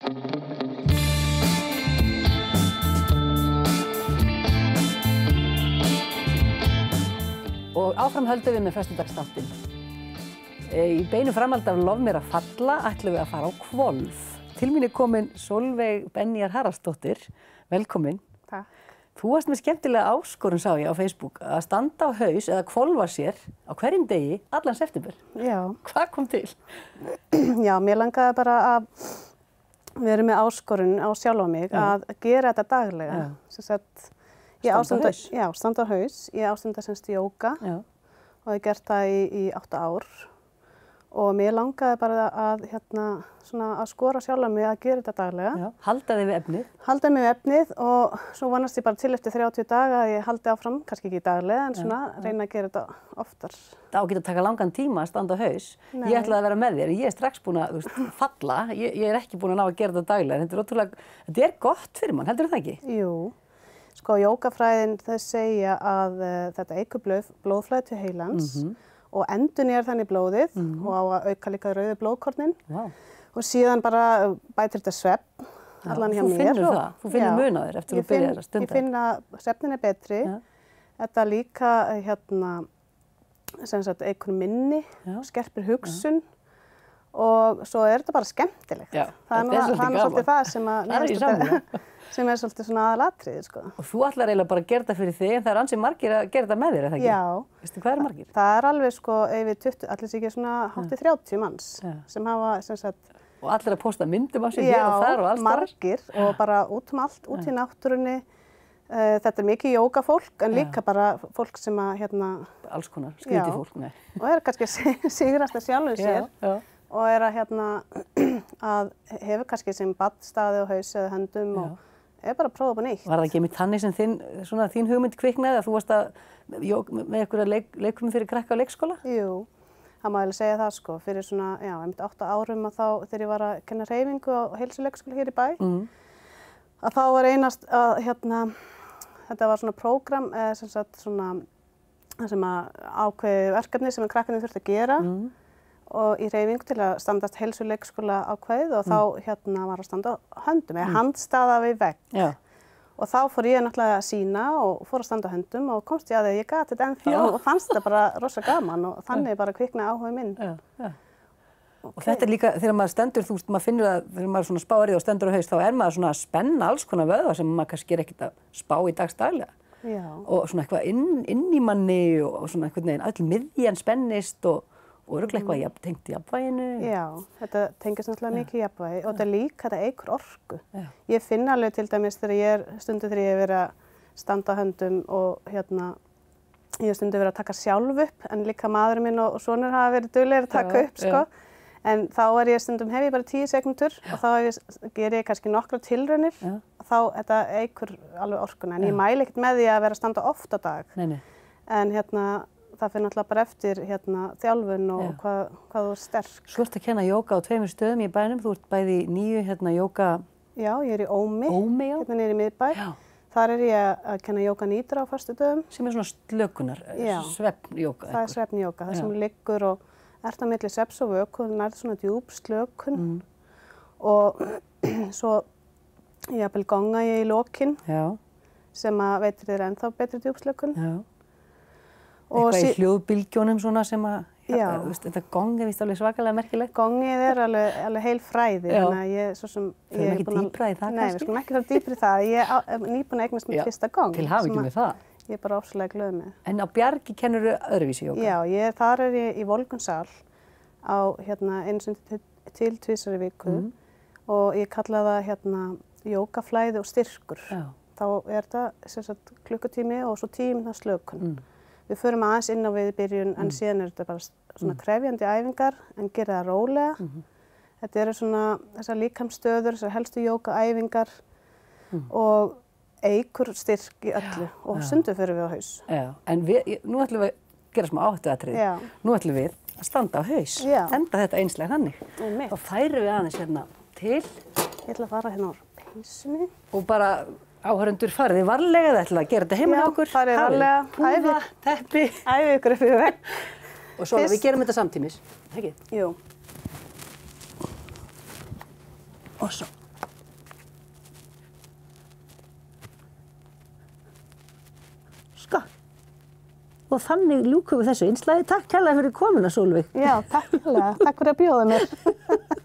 Og áfram höldum við með föstudagsþáttinn. Í beinu framhaldi af Lof mér að falla ætlum við að fara á hvolf. Til mín komin Sólveig Benjar Haraldsdóttir. Velkomin. Takk. Þú varst með skemmtilega áskorun, sá ég á Facebook, að standa á haus eða hvolfa sér á hverjum degi allan september. Já. Hvað kom til? Já, mér langaði bara að vera með áskorun á sjálfa mig að gera þetta daglega. Standa á haus? Já, standa á haus. Ég ástunda semst jóga og ég gert það í 8 ár. Og mér langaði bara að skora sjálfa mig að gera þetta daglega. Já. Halda þig við efnið? Halda mig við efnið og svo vonast ég bara til eftir 30 daga að ég haldi áfram, kannski ekki daglega, en reyna að gera þetta oftar. Það á ekki að taka langan tíma að standa á haus. Nei. Ég ætlaði að vera með þér, ég er strax búin að falla. Ég er ekki búin að ná að gera þetta daglega. Þetta er gott fyrir mann, heldur það ekki? Jú. Sko, jógafræðin þau segja að þetta eykur blóðflæði til heilans og endurnýjar þannig blóðið og á að auka líka rauðu blóðkornin. Og síðan bara bætir þetta svefn allan hjá mér. Þú finnur það? Þú finnur mun á þér eftir að þú byrjar að stunda? Ég finn að svefnin er betri. Þetta líka eykur minni, skerpir hugsun og svo er þetta bara skemmtilegt. Það er svolítið það sem er svolítið svona aðalatriðið, sko. Og þú ætlar eiginlega bara að gera þetta fyrir þig, en það er ansi margir að gera þetta með þér, eða ekki? Já. Veistu hvað eru margir? Það er alveg, sko, yfir 20, allir sé ekki svona hátt í 30 manns sem hafa, Og allir að posta myndum af sér hér og þar og alls þar? Já, margir og bara út allt, út í náttúrunni. Þetta er mikið jógafólk, en líka bara fólk sem að, Alls konar, skrítið fólk, nei. Og er kannski að sigrast að sjálfu sér. Og er að hefur kannski sem barn staðið á haus eða höndum og er bara að prófa upp á nýtt. Var það ekki einmitt þannig sem þín hugmynd kviknaði að þú varst með einhverja leikfimi fyrir krakka á leikskóla? Jú, það má eiginlega segja það, sko. Fyrir einmitt 8 árum að þá þegar ég var að kenna hreyfingu á heilsuleikskóla hér í bæ, að þá var einast að þetta var svona prógram sem að ákveði verkefni sem krakkarnir þurfti að gera og í hreyfingu til að standast heilsuleikskóla ákveðið og þá var að standa á höndum, eða handstaða við vegg. Og þá fór ég náttúrulega að sýna og fór að standa á höndum og komst ég að því að ég gat þetta ennþá og fannst þetta bara rosa gaman og þannig bara kviknaði áhugi minn. Og þetta er líka, þegar maður stendur, maður finnur að þegar maður svona spáir og stendur á haus, þá er maður svona að spenna alls konar vöðva sem maður kannski er ekkert að spá í dagsdaglega. Og svona eitthvað inn í manni og svona einhvern veginn, öll miðjan spennist og örugglega eitthvað tengt í jafnvæginu. Já, þetta tengist náttúrulega mikið í jafnvægi og þetta líka, þetta eykur orku. Ég finn alveg til dæmis þegar ég stundum þegar ég hef verið að standa á höndum og ég hef stundum verið að taka sjálf upp, en líka maðurinn minn og sonur hafa verið duglegir að taka upp, sko. En þá er ég stundum, hef ég bara 10 sekúndur og þá ger ég kannski nokkrar tilraunir og þá þetta eykur alveg orkuna. En ég mæli ekkert með því að vera að standa oft á dag. En það fyrir náttúrulega bara eftir þjálfun og hvað þú er sterk. Svo ertu að kenna jóga á 2 stöðum í bænum. Þú ert bæði í nýju jóga... Já, ég er í Ómi, hérna niður í miðbæ. Þar er ég að kenna jóga nýtra á föstudögum. Sem er svona slökunar, svefnjóga. Það er svefnjóga, það sem liggur og ert á milli svefns og vöku, þú nærð svona djúp slökun. Og svo jafnvel gonga ég í lokin sem að veitir þér ennþá betri djúp slökun. Eitthvað í hljóðbylgjónum svona sem að, þetta gong er víst alveg svakalega merkilegt. Gongið er alveg heil fræði, þannig að ég svo sem... Förum ekki dýpra í það kannski? Nei, við skulum ekki fara dýpra í það. Ég er nýbúin að eignast mitt fyrsta gong. Til hamingju með það. Ég er bara ofsalega glöð með. En á Bjargi kennurðu öðruvísi jóga? Já, þar er ég í Volgunsal á einu sinni til 2 í viku og ég kalla það jógaflæði og styrkur. Þá er þetta klukkutími og svo tími slökun. Við förum aðeins inn á við í byrjun, en síðan er þetta bara svona krefjandi æfingar, en gera það rólega. Þetta eru svona þessar líkamsstöður, þessar helstu jógaæfingar og eykur styrk í öllu og stundum förum við á haus. En nú ætlum við að gera smá áhættuatriði. Nú ætlum við að standa á haus, enda þetta einslega þannig. Þá færum við aðeins hérna til. Ég ætla að fara hérna á peysunni. Og bara áhorfendur, farið þið varlega, þið ætla að gera þetta heima hjá okkur. Já, farið varlega. Púða, teppi. Æfið ykkur upp í vegg. Og svo við gerum þetta samtímis, ekki? Jú. Og svo og þannig ljúkum við þessu innslagi. Takk kærlega fyrir komuna, Sólveig. Já, takk kærlega. Takk fyrir að bjóða mér.